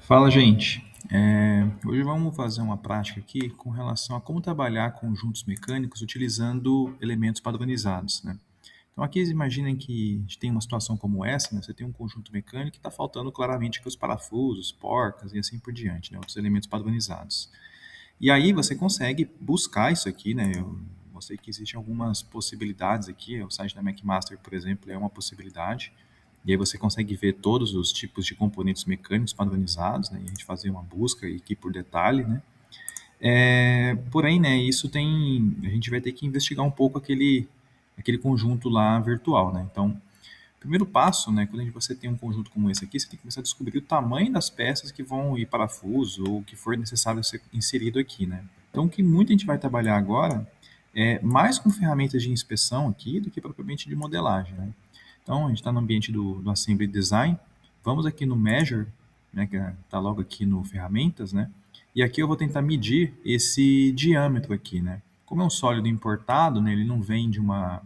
Fala, gente. Hoje vamos fazer uma prática aqui com relação a como trabalhar conjuntos mecânicos utilizando elementos padronizados, né? Então, aqui imaginem que a gente tem uma situação como essa, né? Você tem um conjunto mecânico que está faltando claramente aqui os parafusos, porcas e assim por diante, né? Outros elementos padronizados. E aí você consegue buscar isso aqui, né? Eu mostrei que existem algumas possibilidades aqui. O site da McMaster, por exemplo, é uma possibilidade. E aí você consegue ver todos os tipos de componentes mecânicos padronizados, né? E a gente fazer uma busca aqui por detalhe, né? Porém, né? Isso tem, a gente vai ter que investigar um pouco aquele conjunto lá virtual, né? Então, primeiro passo, né? Quando você tem um conjunto como esse aqui, você tem que começar a descobrir o tamanho das peças que vão ir parafuso ou o que for necessário ser inserido aqui, né? Então, o que muita gente vai trabalhar agora é mais com ferramentas de inspeção aqui do que propriamente de modelagem, né? Então, a gente está no ambiente do Assembly Design. Vamos aqui no Measure, né, que está logo aqui no Ferramentas, né? E aqui eu vou tentar medir esse diâmetro aqui, né? Como é um sólido importado, né, ele não vem de uma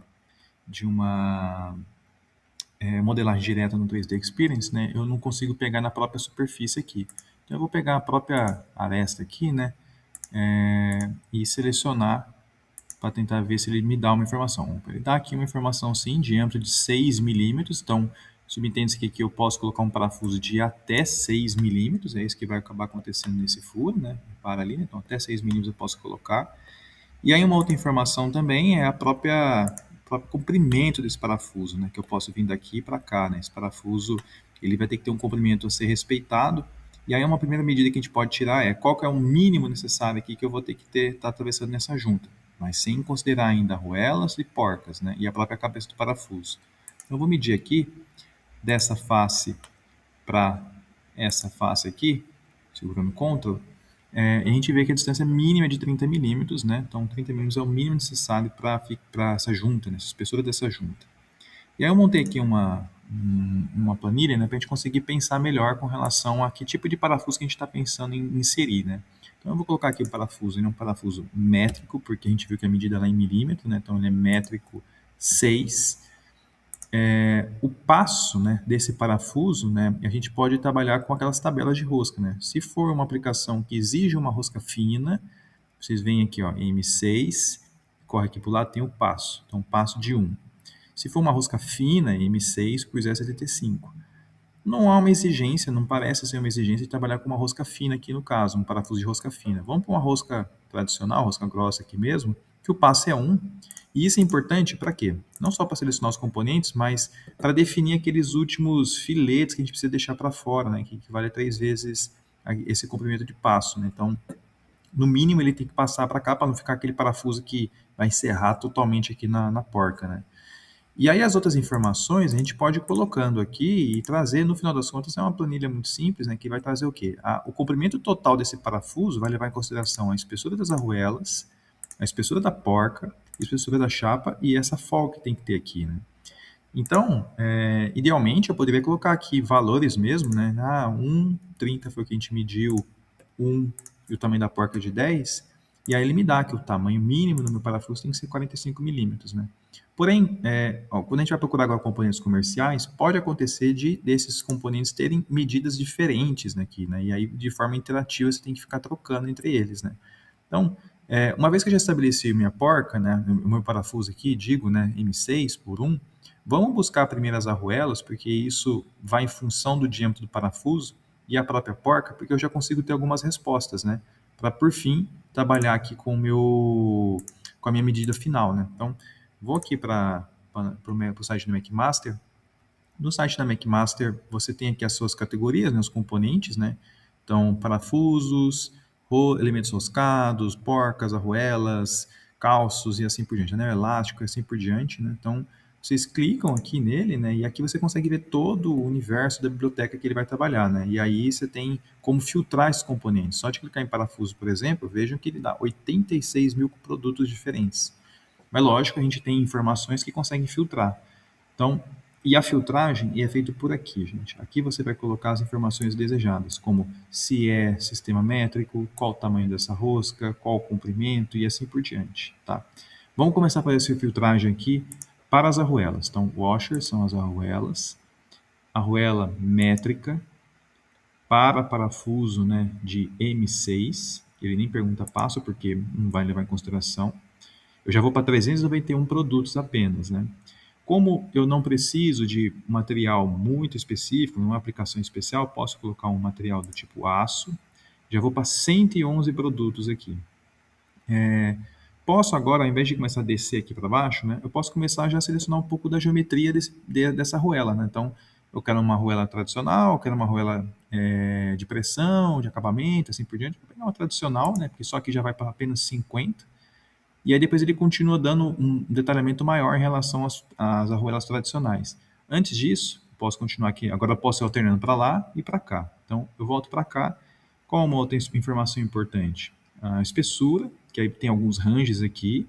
modelagem direta no 3D Experience, né? Eu não consigo pegar na própria superfície aqui. Então, eu vou pegar a própria aresta aqui, né? E selecionar para tentar ver se ele me dá uma informação. Ele dá aqui uma informação sim, diâmetro de 6 milímetros, então subentende-se que aqui eu posso colocar um parafuso de até 6 milímetros, é isso que vai acabar acontecendo nesse furo, né? Para ali, né? Então até 6 milímetros eu posso colocar. E aí uma outra informação também é o próprio comprimento desse parafuso, né? Que eu posso vir daqui para cá, né? Esse parafuso ele vai ter que ter um comprimento a ser respeitado. E aí uma primeira medida que a gente pode tirar é qual que é o mínimo necessário aqui que eu vou ter que estar atravessando nessa junta, mas sem considerar ainda arruelas e porcas, né? E a própria cabeça do parafuso. Então, eu vou medir aqui dessa face para essa face aqui, segurando Ctrl, a gente vê que a distância mínima é de 30 milímetros, né? Então 30 milímetros é o mínimo necessário para essa junta, né? Essa espessura dessa junta. E aí eu montei aqui uma planilha, né, para a gente conseguir pensar melhor com relação a que tipo de parafuso que a gente está pensando em inserir, né? Então eu vou colocar aqui o parafuso, ele é um parafuso métrico, porque a gente viu que a medida lá é em milímetro, né? Então ele é métrico 6. O passo, né, desse parafuso, né, a gente pode trabalhar com aquelas tabelas de rosca, né? Se for uma aplicação que exige uma rosca fina, vocês veem aqui, ó, M6, corre aqui para o lado, tem o passo. Então, passo de 1. Se for uma rosca fina, M6 por 0,75. Não há uma exigência, não parece ser uma exigência de trabalhar com uma rosca fina aqui no caso, um parafuso de rosca fina. Vamos para uma rosca tradicional, rosca grossa aqui mesmo, que o passo é 1. E isso é importante para quê? Não só para selecionar os componentes, mas para definir aqueles últimos filetes que a gente precisa deixar para fora, né, que equivale a 3 vezes esse comprimento de passo. Né? Então, no mínimo, ele tem que passar para cá para não ficar aquele parafuso que vai encerrar totalmente aqui na porca. Né? E aí as outras informações a gente pode ir colocando aqui e trazer, no final das contas, é uma planilha muito simples, né, que vai trazer o quê? O comprimento total desse parafuso vai levar em consideração a espessura das arruelas, a espessura da porca, a espessura da chapa e essa folga que tem que ter aqui, né? Então, idealmente, eu poderia colocar aqui valores mesmo, né? 1,30 foi o que a gente mediu, 1 e o tamanho da porca de 10, e aí ele me dá que o tamanho mínimo do meu parafuso tem que ser 45 milímetros, né? Porém, quando a gente vai procurar agora componentes comerciais, pode acontecer desses componentes terem medidas diferentes aqui, né? E aí, de forma interativa, você tem que ficar trocando entre eles, né? Então, uma vez que eu já estabeleci minha porca, né, o meu parafuso aqui, digo, né, M6 por 1, vamos buscar primeiro as arruelas, porque isso vai em função do diâmetro do parafuso e a própria porca, porque eu já consigo ter algumas respostas, né, para por fim trabalhar aqui com a minha medida final, né. Então, vou aqui para o site do McMaster. No site da McMaster, você tem aqui as suas categorias, né, os componentes, né? Então, parafusos, elementos roscados, porcas, arruelas, calços e assim por diante, né? Elástico e assim por diante, né? Então, vocês clicam aqui nele, né? E aqui você consegue ver todo o universo da biblioteca que ele vai trabalhar, né? E aí você tem como filtrar esses componentes. Só de clicar em parafuso, por exemplo, vejam que ele dá 86 mil produtos diferentes. Mas lógico, a gente tem informações que conseguem filtrar. Então, e a filtragem é feita por aqui, gente. Aqui você vai colocar as informações desejadas, como se é sistema métrico, qual o tamanho dessa rosca, qual o comprimento e assim por diante, tá? Vamos começar a fazer essa filtragem aqui para as arruelas. Então, washer são as arruelas, arruela métrica, para parafuso, né, de M6, ele nem pergunta passo porque não vai levar em consideração. Eu já vou para 391 produtos apenas, né? Como eu não preciso de material muito específico, uma aplicação especial, posso colocar um material do tipo aço. Já vou para 111 produtos aqui. Posso agora, ao invés de começar a descer aqui para baixo, né, eu posso começar já a selecionar um pouco da geometria dessa arruela, né? Então, eu quero uma arruela tradicional, eu quero uma arruela de pressão, de acabamento, assim por diante. Vou pegar uma tradicional, né, porque só aqui já vai para apenas 50. E aí depois ele continua dando um detalhamento maior em relação às arruelas tradicionais. Antes disso, posso continuar aqui. Agora eu posso ir alternando para lá e para cá. Então, eu volto para cá. Qual uma outra informação importante? A espessura, que aí tem alguns ranges aqui.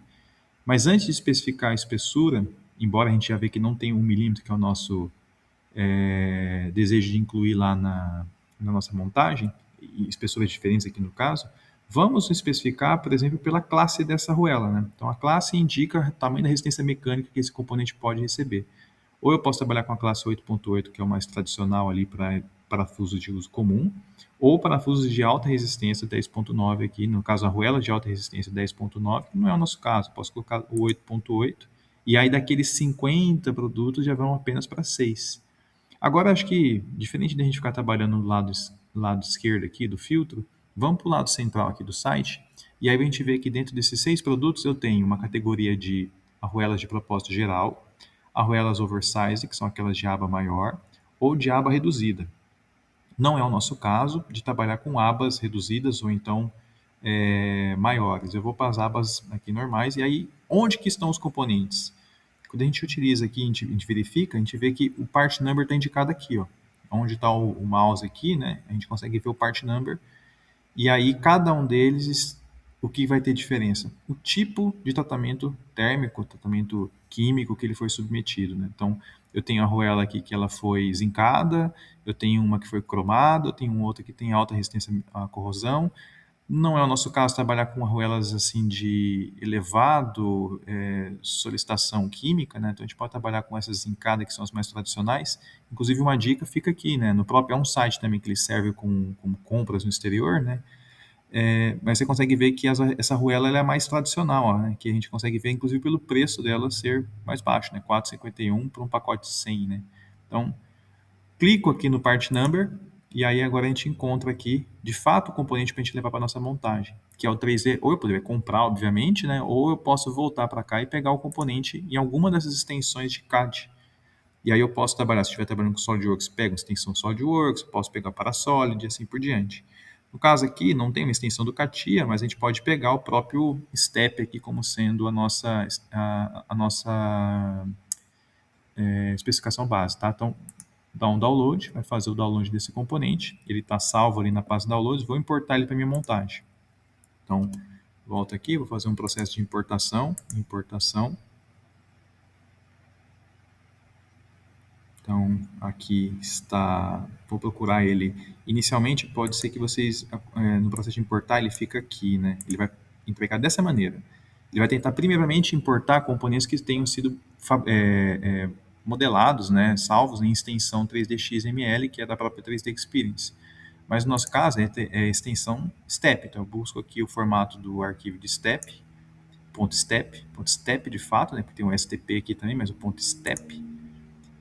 Mas antes de especificar a espessura, embora a gente já vê que não tem 1 milímetro, que é o nosso desejo de incluir lá na nossa montagem, e espessuras diferentes aqui no caso, vamos especificar, por exemplo, pela classe dessa arruela. Né? Então, a classe indica o tamanho da resistência mecânica que esse componente pode receber. Ou eu posso trabalhar com a classe 8.8, que é o mais tradicional ali para parafusos de uso comum, ou parafusos de alta resistência 10.9 aqui, no caso a arruela de alta resistência 10.9, que não é o nosso caso, posso colocar o 8.8, e aí daqueles 50 produtos já vão apenas para 6. Agora, acho que, diferente da gente ficar trabalhando no lado esquerdo aqui do filtro, vamos para o lado central aqui do site, e aí a gente vê que dentro desses 6 produtos eu tenho uma categoria de arruelas de propósito geral, arruelas oversize, que são aquelas de aba maior, ou de aba reduzida. Não é o nosso caso de trabalhar com abas reduzidas ou então maiores. Eu vou para as abas aqui normais, e aí onde que estão os componentes? Quando a gente utiliza aqui, a gente verifica, a gente vê que o part number está indicado aqui, ó. Onde está o mouse aqui, né? A gente consegue ver o part number. E aí, cada um deles, o que vai ter diferença? O tipo de tratamento térmico, tratamento químico que ele foi submetido, né? Então, eu tenho a arruela aqui que ela foi zincada, eu tenho uma que foi cromada, eu tenho outra que tem alta resistência à corrosão. Não é o nosso caso trabalhar com arruelas assim de elevado solicitação química, né? Então a gente pode trabalhar com essas zincadas que são as mais tradicionais. Inclusive uma dica fica aqui, né? No próprio é um site também que ele serve como compras no exterior, né? Mas você consegue ver que essa arruela ela é a mais tradicional, ó, né? Que a gente consegue ver inclusive pelo preço dela ser mais baixo, né? 4,51 para um pacote de 100, né? Então clico aqui no part number e aí agora a gente encontra aqui, de fato, o componente para a gente levar para nossa montagem, que é o 3D. Ou eu poderia comprar, obviamente, né? Ou eu posso voltar para cá e pegar o componente em alguma dessas extensões de CAD. E aí eu posso trabalhar, se estiver trabalhando com SolidWorks, pego uma extensão SolidWorks, posso pegar para Solid e assim por diante. No caso aqui, não tem uma extensão do CATIA, mas a gente pode pegar o próprio STEP aqui como sendo a nossa especificação base, tá? Então, dá um download, vai fazer o download desse componente, ele está salvo ali na pasta downloads, vou importar ele para minha montagem. Então, volto aqui, vou fazer um processo de importação. Então, aqui está, vou procurar ele. Inicialmente, pode ser que vocês, no processo de importar, ele fica aqui, né? Ele vai entregar dessa maneira. Ele vai tentar, primeiramente, importar componentes que tenham sido modelados, né, salvos em extensão 3D XML, que é da própria 3D Experience. Mas no nosso caso é a extensão STEP. Então eu busco aqui o formato do arquivo de STEP, ponto .step de fato, né, porque tem um STP aqui também, mas o ponto .step.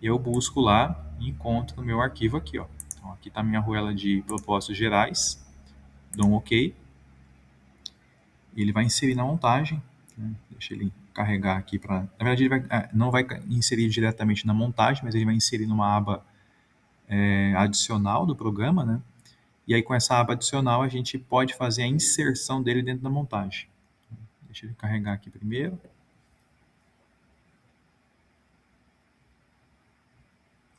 E eu busco lá e encontro no meu arquivo aqui, ó. Então aqui está a minha arruela de propósitos gerais. Dou um OK. E ele vai inserir na montagem. Né? Deixa ele carregar aqui para... Na verdade, ele não vai inserir diretamente na montagem, mas ele vai inserir numa aba adicional do programa, né? E aí, com essa aba adicional, a gente pode fazer a inserção dele dentro da montagem. Deixa ele carregar aqui primeiro.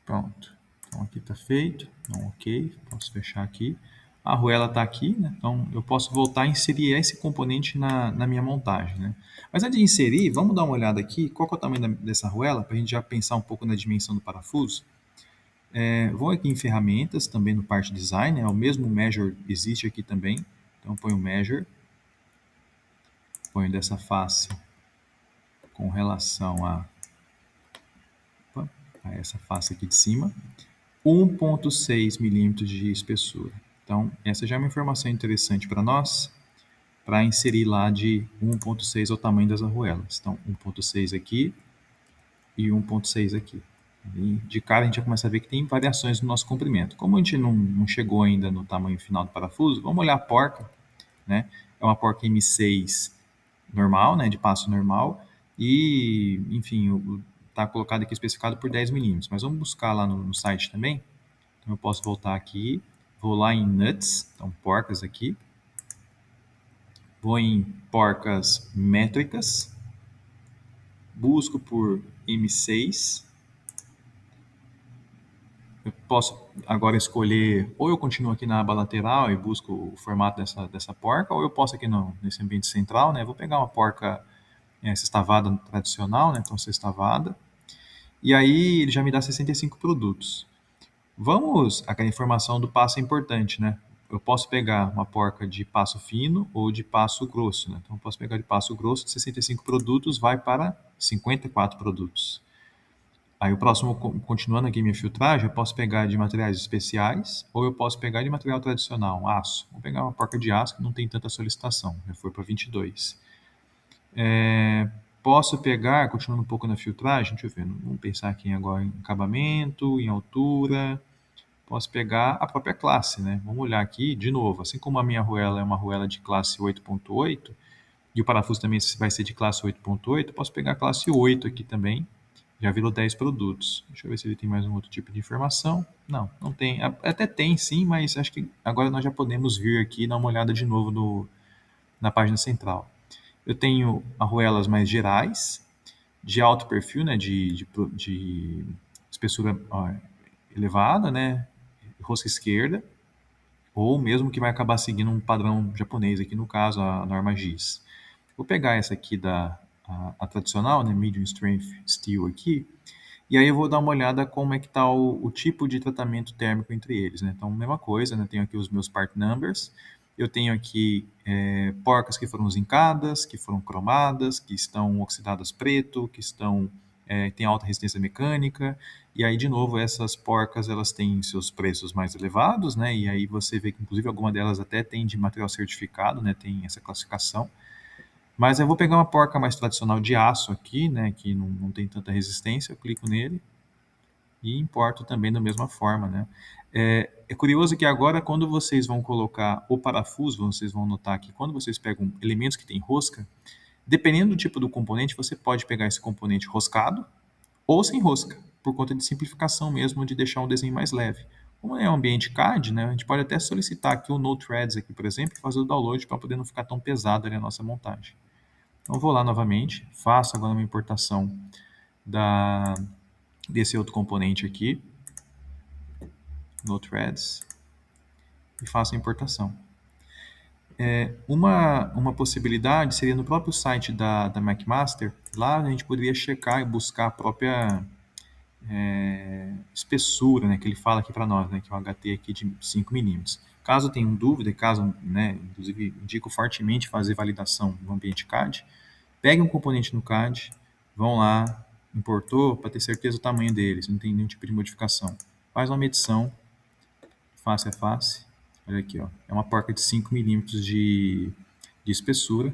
Pronto. Então, aqui está feito. Então, OK. Posso fechar aqui. A arruela está aqui, né? Então, eu posso voltar a inserir esse componente na minha montagem, né? Mas antes de inserir, vamos dar uma olhada aqui. Qual que é o tamanho dessa arruela? Para a gente já pensar um pouco na dimensão do parafuso. Vou aqui em ferramentas, também no Part Design, o mesmo Measure existe aqui também. Então, ponho o Measure. Ponho dessa face com relação a essa face aqui de cima. 1,6 milímetros de espessura. Então, essa já é uma informação interessante para nós, para inserir lá de 1,6 ao tamanho das arruelas. Então, 1,6 aqui e 1,6 aqui. E de cara a gente já começa a ver que tem variações no nosso comprimento. Como a gente não chegou ainda no tamanho final do parafuso, vamos olhar a porca, né? É uma porca M6 normal, né, de passo normal, e, enfim, está colocado aqui especificado por 10 milímetros, mas vamos buscar lá no site também. Então eu posso voltar aqui, vou lá em nuts, então porcas aqui, vou em porcas métricas, busco por M6, eu posso agora escolher, ou eu continuo aqui na aba lateral e busco o formato dessa porca, ou eu posso aqui nesse ambiente central, né, vou pegar uma porca sextavada tradicional, né, então sextavada, e aí ele já me dá 65 produtos. Vamos, aquela informação do passo é importante, né? Eu posso pegar uma porca de passo fino ou de passo grosso, né? Então eu posso pegar de passo grosso, de 65 produtos, vai para 54 produtos. Aí o próximo, continuando aqui minha filtragem, eu posso pegar de materiais especiais ou eu posso pegar de material tradicional, um aço. Vou pegar uma porca de aço que não tem tanta solicitação, já foi para 22. Posso pegar, continuando um pouco na filtragem, deixa eu ver, vamos pensar aqui agora em acabamento, em altura. Posso pegar a própria classe, né? Vamos olhar aqui de novo. Assim como a minha arruela é uma arruela de classe 8.8 e o parafuso também vai ser de classe 8.8, posso pegar a classe 8 aqui também. Já virou 10 produtos. Deixa eu ver se ele tem mais um outro tipo de informação. Não, não tem. Até tem sim, mas acho que agora nós já podemos vir aqui e dar uma olhada de novo na página central. Eu tenho arruelas mais gerais, de alto perfil, né, de espessura elevada, né, rosca esquerda, ou mesmo que vai acabar seguindo um padrão japonês, aqui no caso a norma GIS. Vou pegar essa aqui a tradicional, né, Medium Strength Steel aqui, e aí eu vou dar uma olhada como é que está o tipo de tratamento térmico entre eles, né? Então, mesma coisa, né? Tenho aqui os meus part numbers, eu tenho aqui porcas que foram zincadas, que foram cromadas, que estão oxidadas preto, que têm alta resistência mecânica, e aí, de novo, essas porcas, elas têm seus preços mais elevados, né? E aí você vê que, inclusive, alguma delas até tem de material certificado, né? Tem essa classificação. Mas eu vou pegar uma porca mais tradicional de aço aqui, né? Que não tem tanta resistência, eu clico nele e importo também da mesma forma, né? É curioso que agora, quando vocês vão colocar o parafuso, vocês vão notar que quando vocês pegam elementos que têm rosca, dependendo do tipo do componente, você pode pegar esse componente roscado ou sem rosca, por conta de simplificação mesmo, de deixar um desenho mais leve. Como é um ambiente CAD, né, a gente pode até solicitar aqui o Node-REDS, aqui, por exemplo, e fazer o download para poder não ficar tão pesado ali a nossa montagem. Então, vou lá novamente, faço agora uma importação desse outro componente aqui, Node-REDS, e faço a importação. Uma possibilidade seria no próprio site da McMaster, lá a gente poderia checar e buscar a própria espessura, né, que ele fala aqui para nós, né, que é um HT aqui de 5 milímetros. Caso tenham dúvida, caso, né, inclusive indico fortemente fazer validação no ambiente CAD, pegue um componente no CAD, vão lá, importou, para ter certeza do tamanho deles, não tem nenhum tipo de modificação. Faz uma medição, face a face, olha aqui, ó, é uma porca de 5 milímetros de espessura.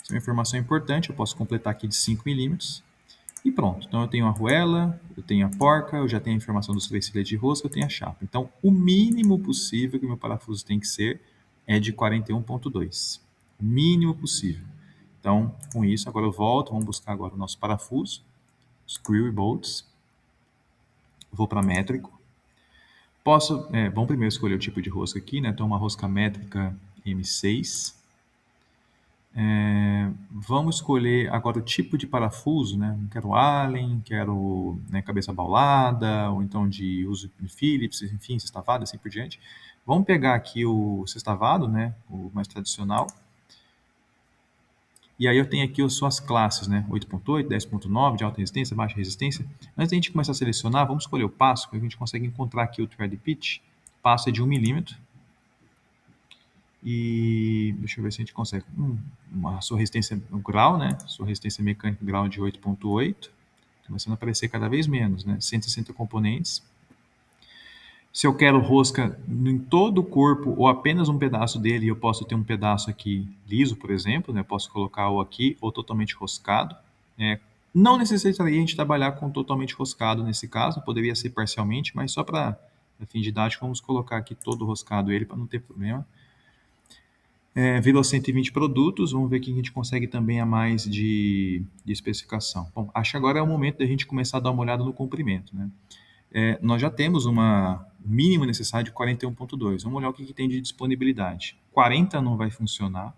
Essa é uma informação importante, eu posso completar aqui de 5 milímetros. E pronto, então eu tenho a arruela, eu tenho a porca, eu já tenho a informação dos 3 filetes de rosca, eu tenho a chapa. Então, o mínimo possível que o meu parafuso tem que ser é de 41.2. O mínimo possível. Então, com isso, agora eu volto, vamos buscar agora o nosso parafuso, screw e bolts. Vou para métrico. Vamos primeiro escolher o tipo de rosca aqui, né? Então, uma rosca métrica M6. Vamos escolher agora o tipo de parafuso, né? Quero Allen, quero, né, cabeça baulada, ou então de uso de Phillips, enfim, sextavado, assim por diante. Vamos pegar aqui o sextavado, né? O mais tradicional. E aí eu tenho aqui as suas classes, né? 8.8, 10.9, de alta resistência, baixa resistência. Antes da gente começar a selecionar, vamos escolher o passo, que a gente consegue encontrar aqui o thread pitch. O passo é de 1 milímetro. E deixa eu ver se a gente consegue. A sua resistência no grau, né? Sua resistência mecânica grau de 8.8. Começando a aparecer cada vez menos, né? 160 componentes. Se eu quero rosca em todo o corpo ou apenas um pedaço dele, eu posso ter um pedaço aqui liso, por exemplo, né? Posso colocar ou aqui ou totalmente roscado. Não necessitaria a gente trabalhar com totalmente roscado nesse caso, poderia ser parcialmente, mas só para fim didático, vamos colocar aqui todo roscado ele para não ter problema. Virou 120 produtos, vamos ver o que a gente consegue também a mais de especificação. Bom, acho que agora é o momento da gente começar a dar uma olhada no comprimento, né? Nós já temos um mínimo necessário de 41.2. Vamos olhar o que tem de disponibilidade. 40 não vai funcionar,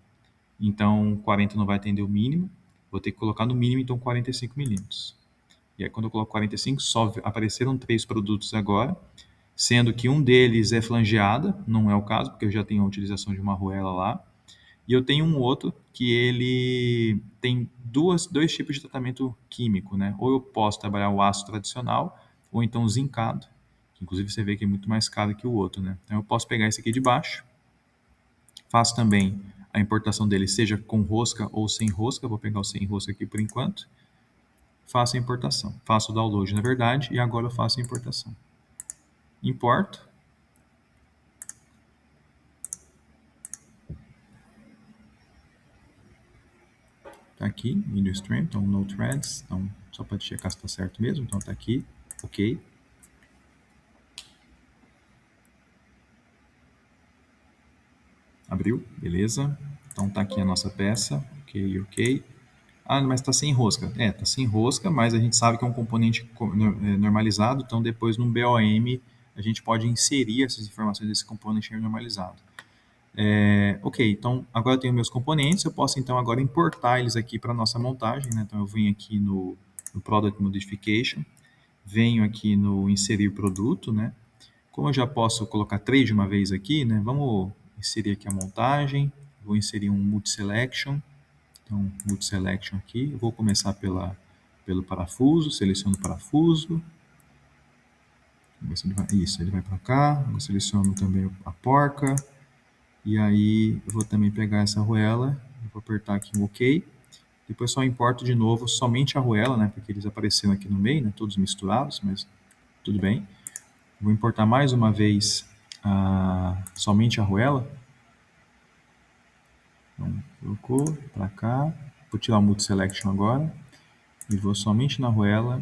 então 40 não vai atender o mínimo. Vou ter que colocar no mínimo, então, 45 milímetros. E aí, quando eu coloco 45, só apareceram 3 produtos agora, sendo que um deles é flangeada, não é o caso, porque eu já tenho a utilização de uma arruela lá. E eu tenho um outro que ele tem dois tipos de tratamento químico, né? Ou eu posso trabalhar o aço tradicional, ou então o zincado, que inclusive você vê que é muito mais caro que o outro, né? Então eu posso pegar esse aqui de baixo, faço também a importação dele, seja com rosca ou sem rosca, vou pegar o sem rosca aqui por enquanto, faço a importação, faço o download na verdade, e agora eu faço a importação. Importo, tá aqui, Video Stream, então no threads, então só para checar se está certo mesmo, então tá aqui, ok. Abriu, beleza. Então tá aqui a nossa peça, ok, ok. Ah, mas está sem rosca. Está sem rosca, mas a gente sabe que é um componente normalizado, então depois no BOM a gente pode inserir essas informações desse componente normalizado. Ok, então agora eu tenho meus componentes, eu posso então agora importar eles aqui para a nossa montagem, né? Então eu venho aqui no Product Modification, venho aqui no Inserir Produto, né? Como eu já posso colocar 3 de uma vez aqui, né? Vamos inserir aqui a montagem, vou inserir um Multi-Selection, então Multi-Selection aqui, eu vou começar pelo parafuso, seleciono o parafuso, ele vai para cá, eu seleciono também a porca, e aí eu vou também pegar essa arruela, vou apertar aqui um OK, depois só importo de novo somente a arruela, né? Porque eles apareceram aqui no meio, né? Todos misturados, mas tudo bem. Vou importar mais uma vez somente a arruela. Então, colocou para cá. Vou tirar o Multi Selection agora. E vou somente na arruela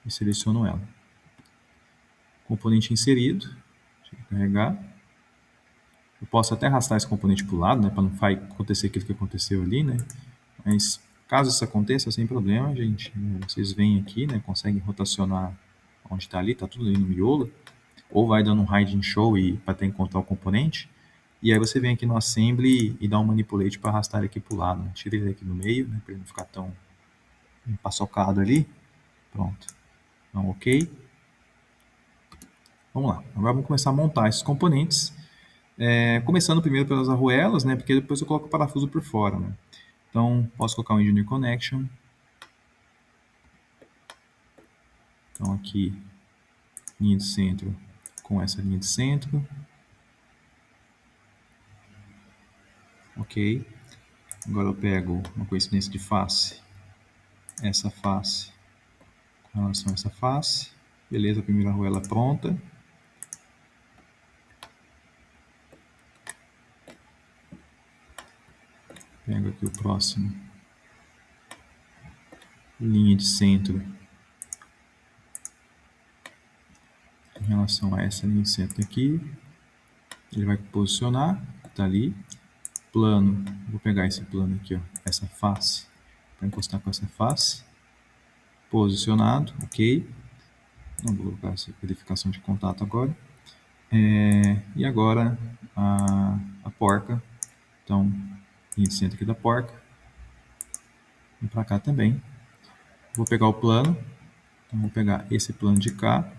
e seleciono ela. Componente inserido. Deixa eu carregar. Eu posso até arrastar esse componente para o lado, né? Para não acontecer aquilo que aconteceu ali, né? Mas caso isso aconteça, sem problema, gente. Vocês vêm aqui, né? Conseguem rotacionar onde está ali, está tudo ali no miolo. Ou vai dando um hide and show para até encontrar o componente. E aí você vem aqui no Assembly e dá um Manipulate para arrastar ele aqui para o lado. Né? Tira ele aqui no meio, né? Para ele não ficar tão empaçocado ali. Pronto. Então, ok. Vamos lá. Agora vamos começar a montar esses componentes. Começando primeiro pelas arruelas, né? Porque depois eu coloco o parafuso por fora. Né? Então, posso colocar um Engineer Connection. Então, aqui, linha de centro com essa linha de centro. Ok. Agora eu pego uma coincidência de face. Essa face com relação a essa face. Beleza, a primeira arruela pronta. Pego aqui o próximo. Linha de centro em relação a essa linha de centro aqui. Ele vai posicionar, tá ali. Plano, vou pegar esse plano aqui, ó, essa face, para encostar com essa face. Posicionado, ok. Não vou colocar essa verificação de contato agora. E agora a porca. Então, linha de centro aqui da porca. Vem para cá também. Vou pegar o plano. Então, vou pegar esse plano de cá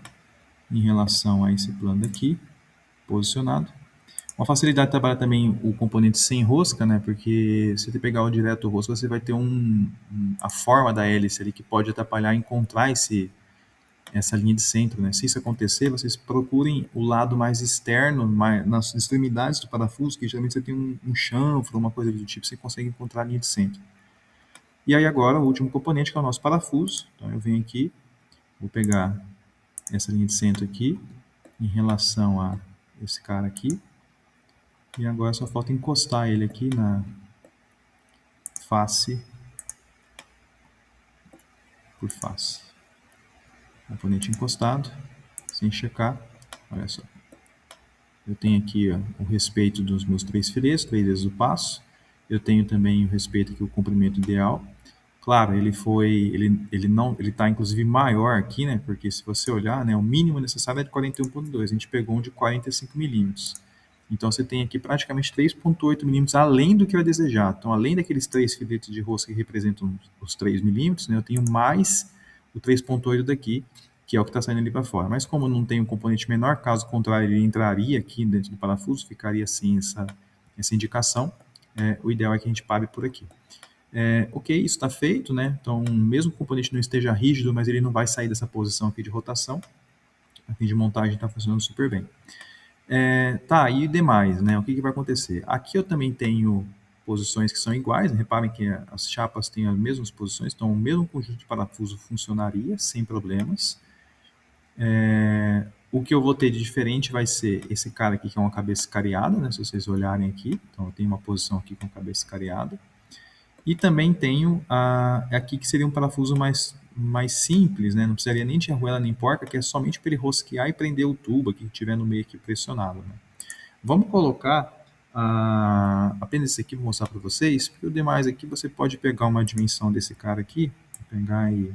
em relação a esse plano daqui, posicionado. Uma facilidade de trabalhar também o componente sem rosca, né? Porque se você pegar o direto rosca, você vai ter a forma da hélice ali que pode atrapalhar encontrar essa linha de centro, né? Se isso acontecer, vocês procurem o lado mais externo, nas extremidades do parafuso, que geralmente você tem um chanfro, uma coisa do tipo, você consegue encontrar a linha de centro. E aí agora, o último componente, que é o nosso parafuso. Então eu venho aqui, vou pegar essa linha de centro aqui, em relação a esse cara aqui. E agora só falta encostar ele aqui na face por face. Componente encostado, sem checar. Olha só. Eu tenho aqui ó, o respeito dos meus 3 filetes, 3 vezes o passo. Eu tenho também o respeito aqui, o comprimento ideal. Claro, ele está inclusive maior aqui, né? Porque se você olhar, né, o mínimo necessário é de 41,2. A gente pegou um de 45 milímetros. Então você tem aqui praticamente 3,8 milímetros além do que eu desejar. Então, além daqueles 3 filetes de rosca que representam os 3 milímetros, né, eu tenho mais o 3,8 daqui, que é o que está saindo ali para fora. Mas como não tem um componente menor, caso contrário, ele entraria aqui dentro do parafuso, ficaria assim essa indicação. O ideal é que a gente pare por aqui. Ok, isso está feito, né? Então, mesmo que o componente não esteja rígido, mas ele não vai sair dessa posição aqui de rotação. Aqui de montagem está funcionando super bem. Tá, e demais, né? O que vai acontecer? Aqui eu também tenho posições que são iguais, né? Reparem que as chapas têm as mesmas posições, então o mesmo conjunto de parafuso funcionaria sem problemas. O que eu vou ter de diferente vai ser esse cara aqui, que é uma cabeça cariada, né? Se vocês olharem aqui, então eu tenho uma posição aqui com cabeça cariada. E também tenho aqui que seria um parafuso mais simples, né? Não precisaria nem de arruela nem porca, que é somente para ele rosquear e prender o tubo aqui que estiver no meio aqui pressionado, né? Vamos colocar apenas esse aqui, vou mostrar para vocês, porque o demais aqui você pode pegar uma dimensão desse cara aqui, pegar e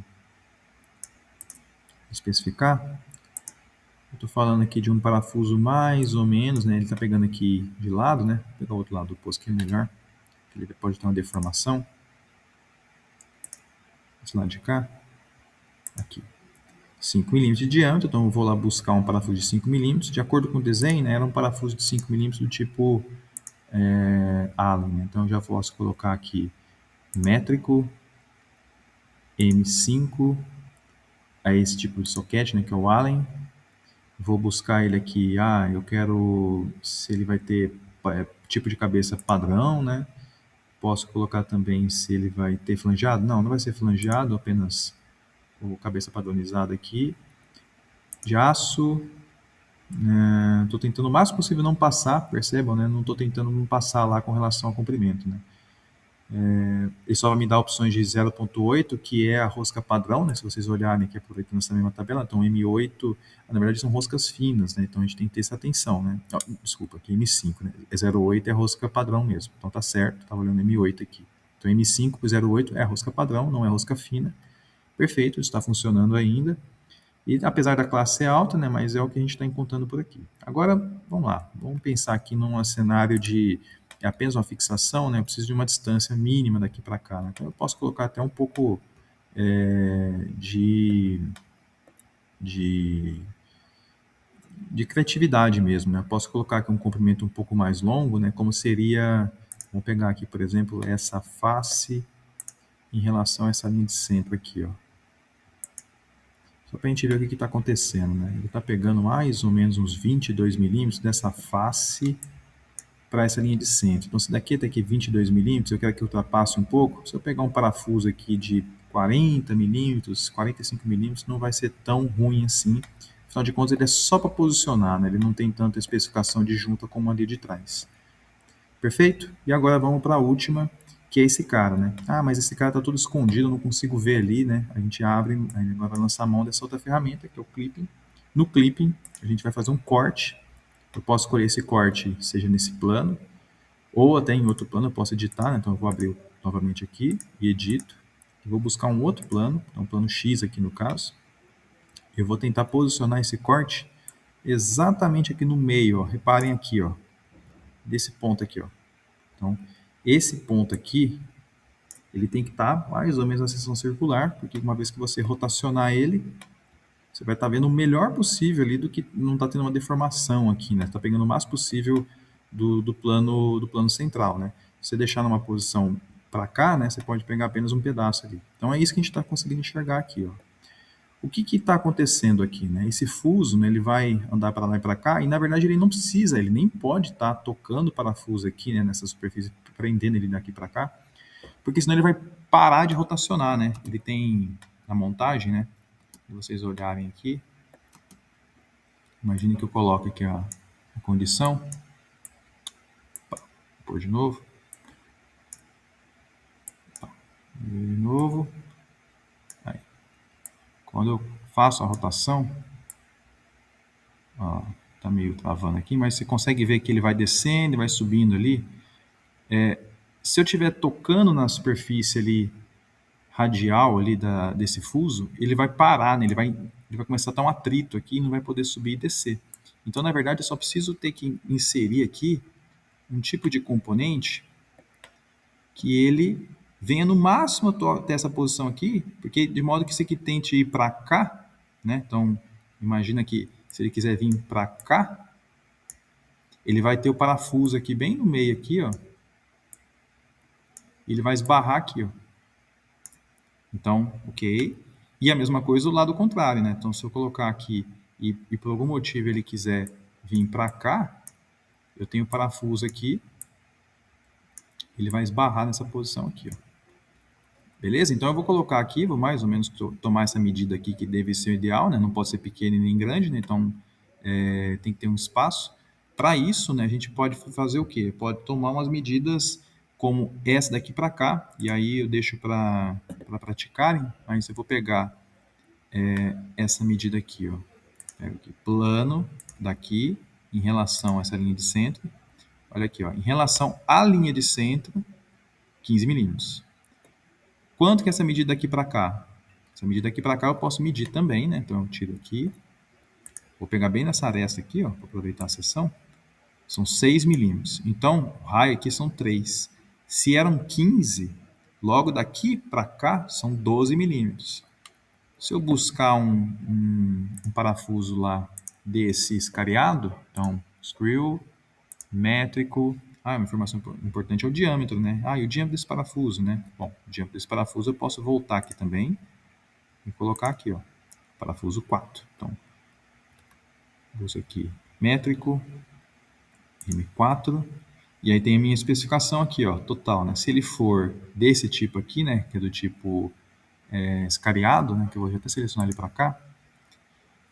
especificar. Eu estou falando aqui de um parafuso mais ou menos, né? Ele está pegando aqui de lado, né? Vou pegar o outro lado do posto que é melhor, que ele pode ter uma deformação. Esse lado de cá, aqui. 5 milímetros de diâmetro, então eu vou lá buscar um parafuso de 5 milímetros. De acordo com o desenho, né, era um parafuso de 5 milímetros do tipo Allen. Né? Então eu já posso colocar aqui métrico, M5, é esse tipo de soquete, né, que é o Allen. Vou buscar ele aqui, eu quero se ele vai ter tipo de cabeça padrão, né? Posso colocar também se ele vai ter flangeado. Não vai ser flangeado, apenas o cabeça padronizada aqui. De aço, estou tentando o máximo possível não passar, percebam, né? Não estou tentando não passar lá com relação ao comprimento, né? Ele só vai me dar opções de 0.8, que é a rosca padrão, né? Se vocês olharem aqui, aproveitando essa mesma tabela, então M8, na verdade são roscas finas, né? Então a gente tem que ter essa atenção, né? Desculpa, aqui M5, né? 0.8 é a rosca padrão mesmo, então tá certo, estava olhando M8 aqui. Então M5 por 0.8 é a rosca padrão, não é a rosca fina. Perfeito, está funcionando ainda. E apesar da classe ser alta, né, mas é o que a gente está encontrando por aqui. Agora, vamos lá, vamos pensar aqui num cenário de apenas uma fixação, né, eu preciso de uma distância mínima daqui para cá. Né, então eu posso colocar até um pouco de criatividade mesmo. Né, eu posso colocar aqui um comprimento um pouco mais longo, né, como seria, vamos pegar aqui, por exemplo, essa face em relação a essa linha de centro aqui, ó. Só para a gente ver o que está acontecendo, né? Ele está pegando mais ou menos uns 22 milímetros dessa face para essa linha de centro. Então, se daqui até aqui 22 milímetros, eu quero que ultrapasse um pouco. Se eu pegar um parafuso aqui de 40 milímetros, 45 milímetros, não vai ser tão ruim assim. Afinal de contas, ele é só para posicionar, né? Ele não tem tanta especificação de junta como ali de trás. Perfeito? E agora vamos para a última, que é esse cara, né? Mas esse cara está todo escondido, eu não consigo ver ali, né? A gente abre, agora vai lançar a mão dessa outra ferramenta, que é o clipping. No clipping, a gente vai fazer um corte. Eu posso escolher esse corte, seja nesse plano, ou até em outro plano, eu posso editar, né? Então eu vou abrir novamente aqui e edito. Eu vou buscar um outro plano, um plano X aqui no caso. Eu vou tentar posicionar esse corte exatamente aqui no meio, ó. Reparem aqui, ó, desse ponto aqui, ó. Então, esse ponto aqui, ele tem que estar mais ou menos na seção circular, porque uma vez que você rotacionar ele, você vai estar vendo o melhor possível ali do que não está tendo uma deformação aqui, né? Está pegando o máximo possível do plano central, né? Se você deixar numa posição para cá, né, você pode pegar apenas um pedaço ali. Então é isso que a gente está conseguindo enxergar aqui, ó. O que está acontecendo aqui, né? Esse fuso, né, ele vai andar para lá e para cá, e na verdade ele não precisa, ele nem pode estar tocando o parafuso aqui, né, nessa superfície, prendendo ele daqui para cá, porque senão ele vai parar de rotacionar, né? Ele tem na montagem, né? Se vocês olharem aqui, Imagine que eu coloque aqui a condição. Vou pôr de novo. De novo. Aí. Quando eu faço a rotação, ó, tá meio travando aqui, mas você consegue ver que ele vai descendo e vai subindo ali. Se eu estiver tocando na superfície ali radial ali desse fuso, ele vai parar, né? Ele vai começar a dar um atrito aqui e não vai poder subir e descer. Então, na verdade, eu só preciso ter que inserir aqui um tipo de componente que ele venha no máximo até essa posição aqui, porque de modo que isso aqui tente ir para cá, né? Então, imagina que se ele quiser vir para cá, ele vai ter o parafuso aqui bem no meio aqui, ó. Ele vai esbarrar aqui, ó. Então, ok. E a mesma coisa do lado contrário, né? Então, se eu colocar aqui e por algum motivo ele quiser vir para cá, eu tenho o parafuso aqui, ele vai esbarrar nessa posição aqui, ó. Beleza? Então, eu vou colocar aqui, vou mais ou menos tomar essa medida aqui, que deve ser o ideal, né? Não pode ser pequeno nem grande, né? Então, tem que ter um espaço. Para isso, né, a gente pode fazer o quê? Pode tomar umas medidas como essa daqui para cá, e aí eu deixo para praticarem. Aí eu vou pegar essa medida aqui, ó. Pego aqui, plano daqui em relação a essa linha de centro. Olha aqui, ó, em relação à linha de centro, 15 milímetros. Quanto que é essa medida daqui para cá? Essa medida daqui para cá eu posso medir também, né? Então eu tiro aqui, vou pegar bem nessa aresta aqui, ó, para aproveitar a seção. São 6 milímetros. Então, o raio aqui são 3. Se eram 15, logo daqui para cá são 12 milímetros. Se eu buscar um parafuso lá desse escariado, então, screw, métrico. Ah, uma informação importante é o diâmetro, né? Ah, e o diâmetro desse parafuso, né? Bom, o diâmetro desse parafuso eu posso voltar aqui também e colocar aqui, ó, parafuso 4. Então, uso aqui métrico, M4, e aí tem a minha especificação aqui, ó, total, né? Se ele for desse tipo aqui, né, que é do tipo escariado, né, que eu vou até selecionar ele para cá,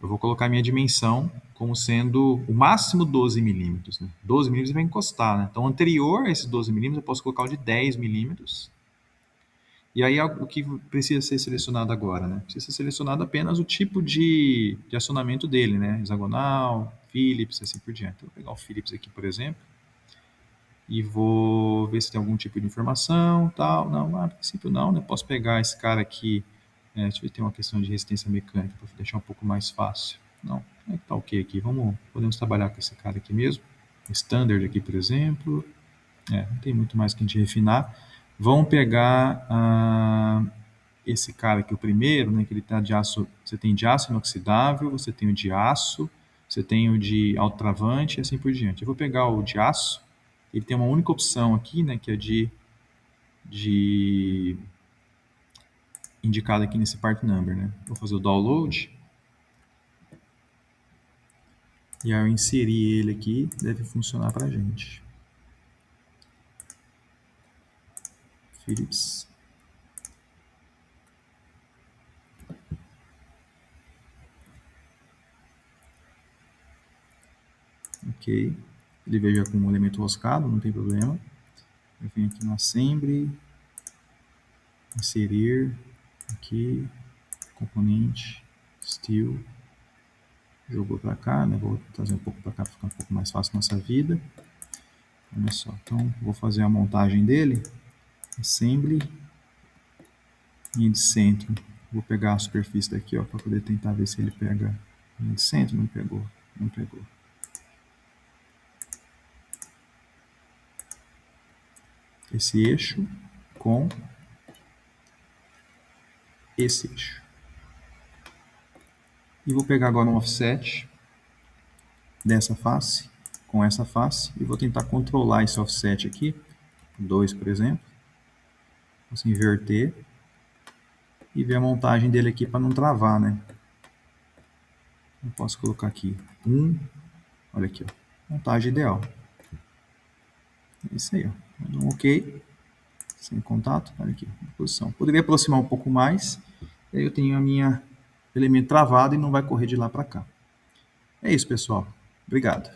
eu vou colocar a minha dimensão como sendo o máximo 12 milímetros. Né? 12 milímetros vai encostar, né? Então, anterior a esses 12 milímetros, eu posso colocar o de 10 milímetros. E aí, o que precisa ser selecionado agora? Né? Precisa ser selecionado apenas o tipo de acionamento dele, né? Hexagonal, Phillips, assim por diante. Vou pegar o Phillips aqui, por exemplo, e vou ver se tem algum tipo de informação, tal. Não, a princípio não, né? Posso pegar esse cara aqui, deixa eu ver se tem uma questão de resistência mecânica, para deixar um pouco mais fácil. Não, tá ok aqui. Podemos trabalhar com esse cara aqui mesmo. Standard aqui, por exemplo. Não tem muito mais que a gente refinar. Vamos pegar esse cara aqui, o primeiro, né, que ele tá de aço. Você tem de aço inoxidável, você tem o de aço, você tem o de autotravante e assim por diante. Eu vou pegar o de aço. Ele tem uma única opção aqui, né, que é de indicado aqui nesse part number, né? Vou fazer o download. E aí eu inserir ele aqui, deve funcionar para a gente. Phillips. Ok. Ele veio já com um elemento roscado, não tem problema. Eu venho aqui no Assembly, inserir, aqui, componente, Steel. Jogou para cá, né? Vou trazer um pouco para cá para ficar um pouco mais fácil a nossa vida. Olha só, então vou fazer a montagem dele. Assembly, linha de centro. Vou pegar a superfície daqui, ó, para poder tentar ver se ele pega linha de centro. Não pegou, não pegou. Esse eixo com esse eixo. E vou pegar agora um offset dessa face com essa face e vou tentar controlar esse offset aqui, 2, por exemplo. Vou inverter e ver a montagem dele aqui para não travar, né? Eu posso colocar aqui 1, olha aqui, ó, montagem ideal. É isso aí, ó. Vou dar um OK, sem contato, olha aqui, posição. Poderia aproximar um pouco mais, e aí eu tenho a minha elemento travado e não vai correr de lá para cá. É isso, pessoal. Obrigado.